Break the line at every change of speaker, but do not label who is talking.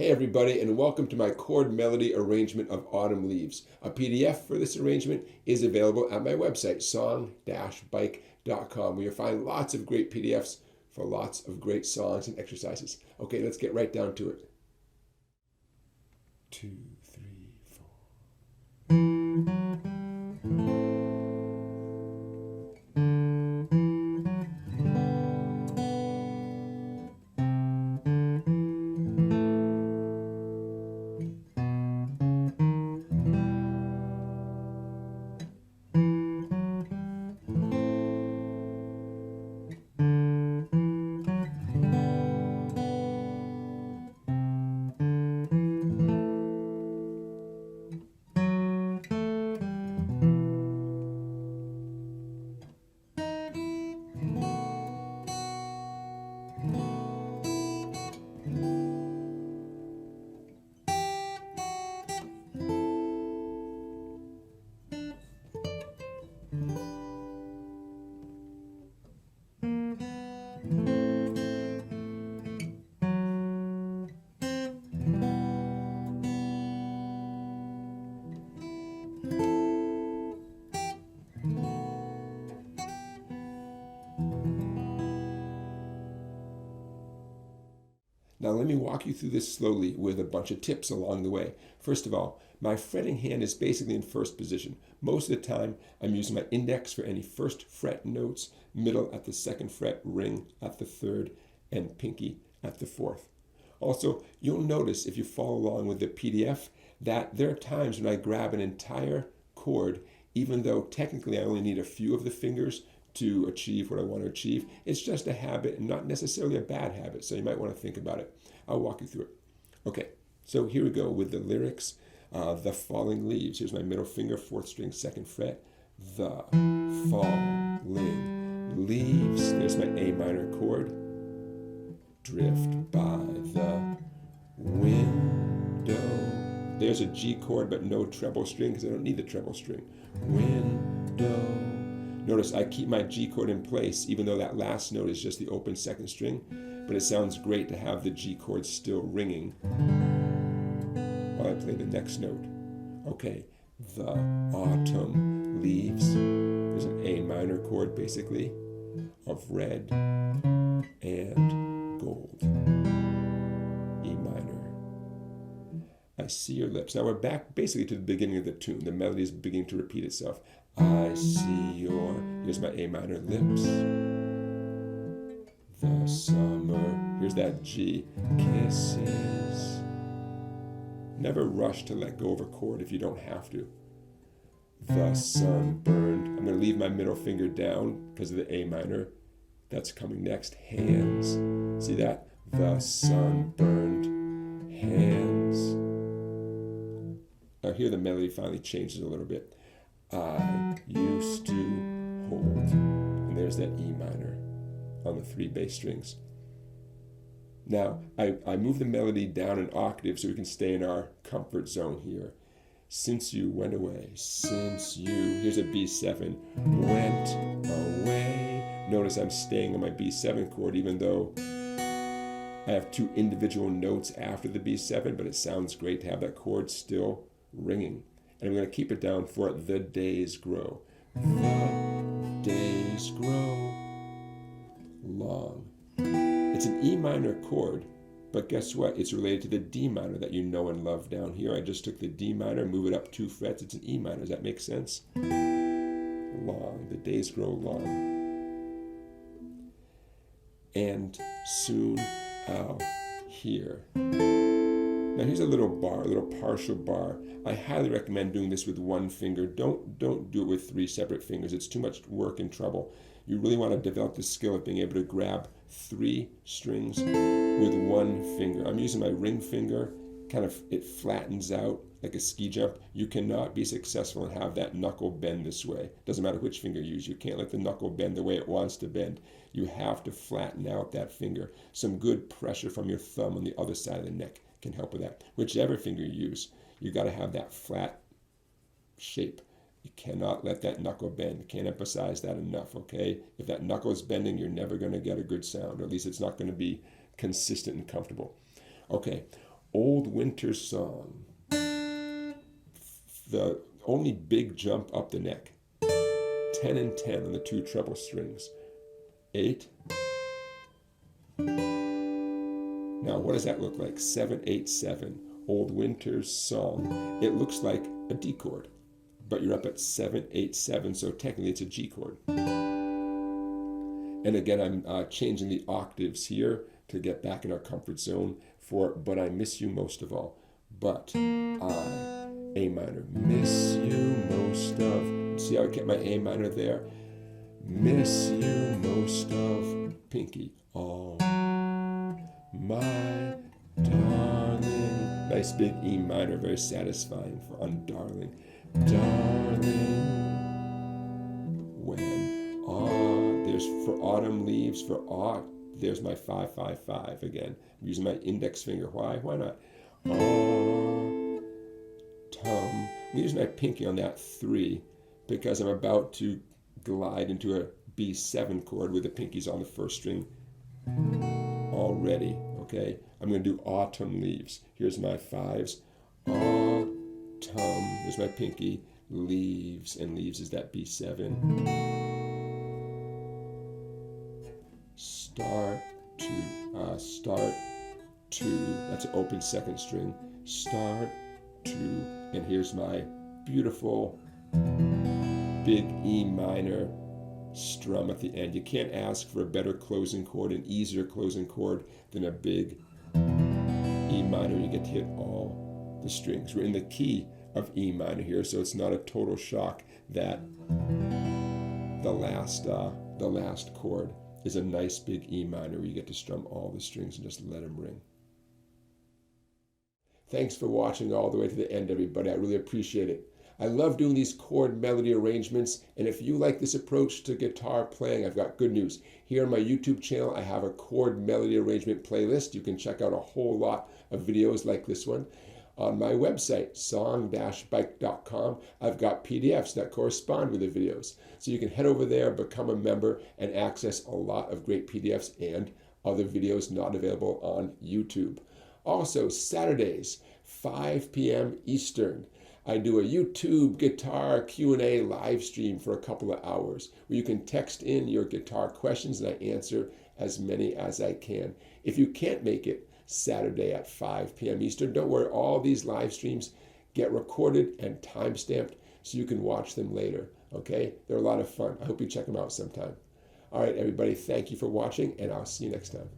Hey everybody, and welcome to my chord melody arrangement of Autumn Leaves. A PDF for this arrangement is available at my website, song-bike.com, where you'll find lots of great PDFs for lots of great songs and exercises. Okay, let's get right down to it. 2, 3, 4. Now let me walk you through this slowly with a bunch of tips along the way. First of all, my fretting hand is basically in first position. Most of the time, I'm using my index for any first fret notes, middle at the second fret, ring at the third, and pinky at the fourth. Also, you'll notice if you follow along with the PDF that there are times when I grab an entire chord, even though technically I only need a few of the fingers to achieve what I want to achieve. It's just a habit and not necessarily a bad habit, so you might want to think about it. I'll walk you through it. Okay, so here we go with the lyrics. The falling leaves. Here's my middle finger, fourth string, second fret. The falling leaves. There's my A minor chord. Drift by the window. There's a G chord, but no treble string because I don't need the treble string. Window. Notice I keep my G chord in place, even though that last note is just the open second string, but it sounds great to have the G chord still ringing while I play the next note. Okay, the autumn leaves. There's an A minor chord, basically, of red and gold. E minor. I see your lips. Now we're back basically to the beginning of the tune. The melody is beginning to repeat itself. I see your, here's my A minor, lips. The summer, here's that G, kisses. Never rush to let go of a chord if you don't have to. The sunburned, I'm going to leave my middle finger down because of the A minor. That's coming next, hands. See that? The sunburned hands. Now here the melody finally changes a little bit. I used to hold. And there's that E minor on the 3 bass strings. Now, I move the melody down an octave so we can stay in our comfort zone here. Since you went away, since you, here's a B7, went away. Notice I'm staying on my B7 chord even though I have 2 individual notes after the B7, but it sounds great to have that chord still ringing. And I'm going to keep it down for the days grow. The days grow long. It's an E minor chord, but guess what? It's related to the D minor that you know and love down here. I just took the D minor, move it up 2 frets. It's an E minor. Does that make sense? Long. The days grow long. And soon I'll hear. Now here's a little bar, a little partial bar. I highly recommend doing this with 1 finger. Don't do it with 3 separate fingers. It's too much work and trouble. You really want to develop the skill of being able to grab 3 strings with 1 finger. I'm using my ring finger. Kind of, it flattens out like a ski jump. You cannot be successful and have that knuckle bend this way. Doesn't matter which finger you use. You can't let the knuckle bend the way it wants to bend. You have to flatten out that finger. Some good pressure from your thumb on the other side of the neck can help with that. Whichever finger you use, you got to have that flat shape. You cannot let that knuckle bend. Can't emphasize that enough, okay? If that knuckle is bending, you're never going to get a good sound, or at least it's not going to be consistent and comfortable. Okay, Old Winter Song. The only big jump up the neck. 10 and 10 on the 2 treble strings. 8. Now, what does that look like? 7, 8, 7. Old Winter's Song. It looks like a D chord, but you're up at 7, 8, 7, so technically it's a G chord. And again, I'm changing the octaves here to get back in our comfort zone for But I Miss You Most of All. But I, A minor, miss you most of. See how I kept my A minor there? Miss you most of, pinky, all. My darling. Nice big E minor, very satisfying on darling. Darling, when there's for autumn leaves, for there's my 5, 5, 5 again. I'm using my index finger. Why? Why not? Autumn. I'm using my pinky on that 3 because I'm about to glide into a B7 chord with the pinkies on the first string already. Okay, I'm going to do autumn leaves. Here's my 5s. Autumn. There's my pinky. Leaves, and leaves is that B7. Start to. That's an open second string. Start to, and here's my beautiful big E minor strum at the end. You can't ask for a better closing chord, an easier closing chord than a big E minor. You get to hit all the strings. We're in the key of E minor here, so it's not a total shock that the last chord is a nice big E minor where you get to strum all the strings and just let them ring. Thanks for watching all the way to the end, everybody. I really appreciate it. I love doing these chord melody arrangements, and if you like this approach to guitar playing, I've got good news. Here on my YouTube channel, I have a chord melody arrangement playlist. You can check out a whole lot of videos like this one. On my website, song-bike.com, I've got PDFs that correspond with the videos. So you can head over there, become a member, and access a lot of great PDFs and other videos not available on YouTube. Also, Saturdays, 5 p.m. Eastern, I do a YouTube guitar Q&A live stream for a couple of hours where you can text in your guitar questions and I answer as many as I can. If you can't make it Saturday at 5 p.m. Eastern, don't worry, all these live streams get recorded and time-stamped so you can watch them later, okay? They're a lot of fun. I hope you check them out sometime. All right, everybody, thank you for watching, and I'll see you next time.